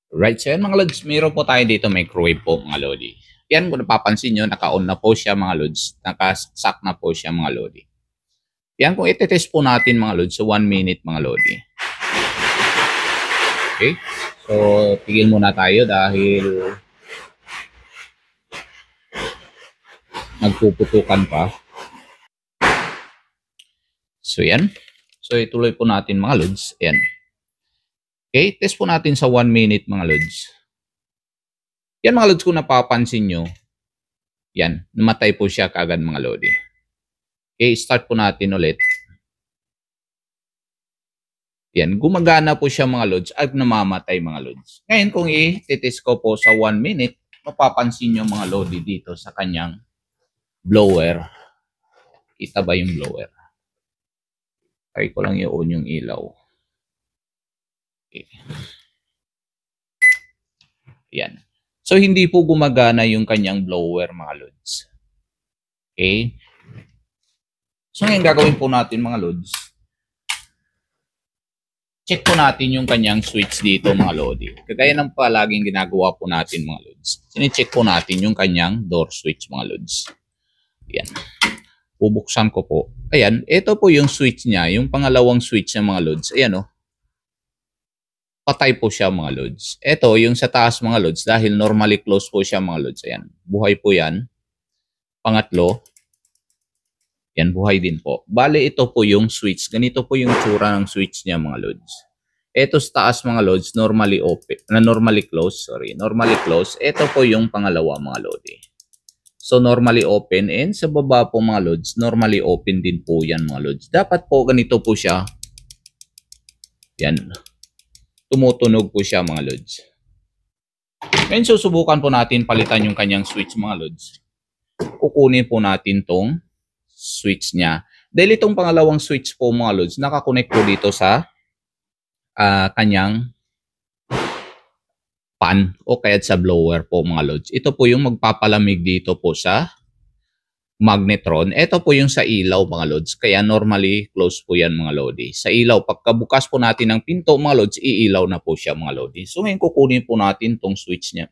Right, so yan mga lods, meron po tayo dito microwave po mga lodi. Yan kung napapansin nyo, naka-on na po siya mga lods, naka-sack na po siya mga lodi. Yan kung itetest po natin mga lods sa 1 minute mga lodi. Okay, so tigil muna tayo dahil nagpuputukan pa. So yan, so ituloy po natin mga lods, yan. Okay, test po natin sa 1 minute mga lods. Yan mga lods, kung napapansin nyo, yan, namatay po siya kaagad mga lodi. Okay, start po natin ulit. Yan, gumagana po siya mga lods at namamatay mga lods. Ngayon kung i-test ko po sa 1 minute, mapapansin nyo mga lodi dito sa kanyang blower. Kita ba yung blower? Try ko lang i-on yung ilaw. Okay. Yan. So, hindi po gumagana yung kanyang blower, mga lods. Okay? So, ngayon gagawin po natin, mga lods. Check po natin yung kanyang switch dito, mga lodi. Kagaya ng palaging ginagawa po natin, mga lods. Sine-check po natin yung kanyang door switch, mga lods. Yan. Bubuksan ko po. Ayan, ito po yung switch niya, yung pangalawang switch ng mga lods. Ayan, oh. Patay po siya mga lods. Ito, yung sa taas mga lods, dahil normally close po siya mga lods. Ayan, buhay po yan. Pangatlo, yan, buhay din po. Bale, ito po yung switch. Ganito po yung tsura ng switch niya mga lods. Ito sa taas mga lods, normally open, normally close, sorry. Normally close. Ito po yung pangalawa mga lodi. So, normally open. And sa baba po mga lods, normally open din po yan mga lods. Dapat po ganito po siya. Yan. Tumutunog po siya mga lods. Ngayon susubukan po natin palitan yung kanyang switch mga lods. Kukunin po natin tong switch niya. Dahil itong pangalawang switch po mga lods, nakakonect po dito sa kanyang fan o kaya sa blower po mga lods. Ito po yung magpapalamig dito po sa magnetron. Ito po yung sa ilaw mga lods. Kaya normally close po yan mga lodi. Sa ilaw, pagkabukas po natin ng pinto mga lods, iilaw na po siya mga lodi. So ngayon kukunin po natin tong switch niya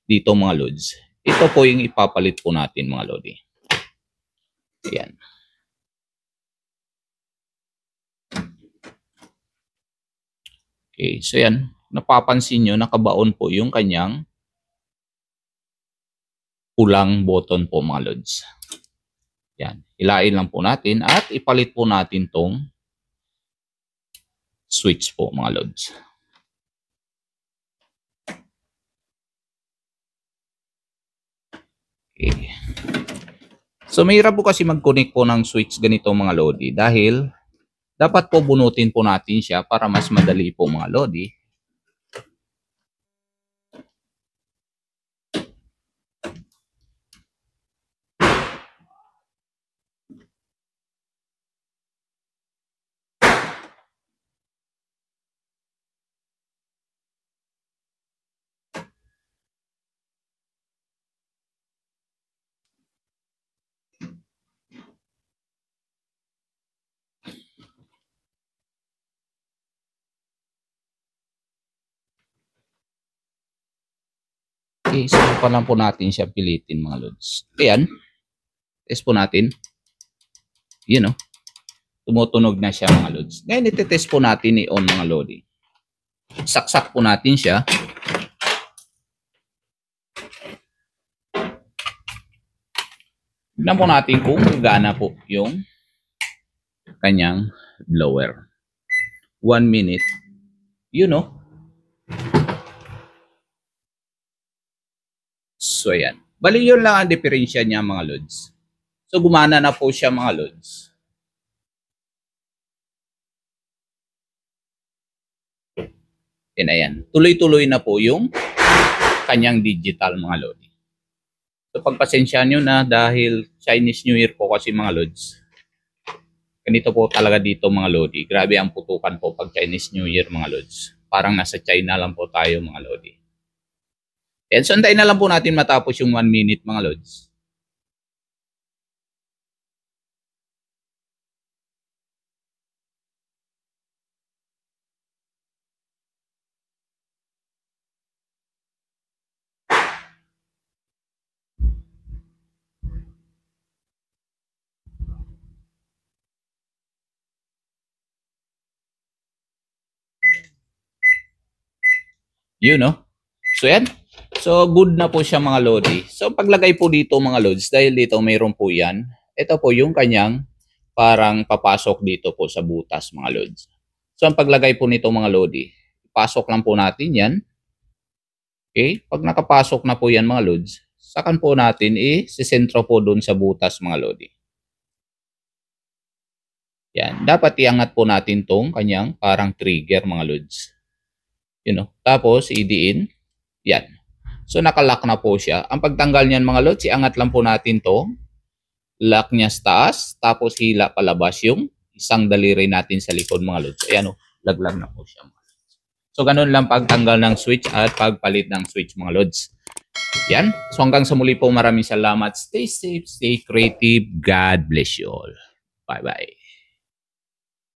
dito mga lods. Ito po yung ipapalit po natin mga lodi. Ayan. Okay, so yan. Napapansin nyo, nakabaon po yung kanyang pulang button po mga lods. Yan. Hilain lang po natin at ipalit po natin tong switch po mga lods. Okay. So mahirap po kasi mag-connect po ng switch ganito mga lodi dahil dapat po bunutin po natin siya para mas madali po mga lodi. Okay, so pa lang po natin siya pilitin mga lods. Ayan. Test po natin. Yun o. Tumutunog na siya mga lods. Ngayon iti-test po natin i-on mga lodi. Saksak po natin siya. Tignan po natin kung gana po yung kanyang blower. 1 minute. Yun o. So yan. Bali yun lang ang diferensya niya mga lods. So gumana na po siya mga lods. Yan na yan. Tuloy-tuloy na po yung kanyang digital mga lodi. So pagpasensya nyo na dahil Chinese New Year po kasi mga lods. Ganito po talaga dito mga lodi. Grabe ang putukan po pag Chinese New Year mga lods. Parang nasa China lang po tayo mga lodi. And so antayin na lang po natin matapos yung 1 minute mga lods. Yun, no? So, yan. So, good na po siya mga lodi. So, paglagay po dito mga lods, dahil dito mayroon po yan, ito po yung kanyang parang papasok dito po sa butas mga lods. So, ang paglagay po nito mga lodi, pasok lang po natin yan. Okay? Pag nakapasok na po yan mga lods, sakan po natin sisentro po dun sa butas mga lodi. Yan. Dapat iangat po natin tong kanyang parang trigger mga lods. You know? Tapos, idiin. Yan. So, nakalock na po siya. Ang pagtanggal niyan mga lods, iangat lang po natin to. Lock niya sa taas. Tapos, hila palabas yung isang daliri natin sa likod mga lods. Ayan o. Laglag na po siya. So, ganun lang pagtanggal ng switch at pagpalit ng switch mga lods. Yan. So, hanggang sa muli po, maraming salamat. Stay safe, stay creative. God bless you all. Bye-bye.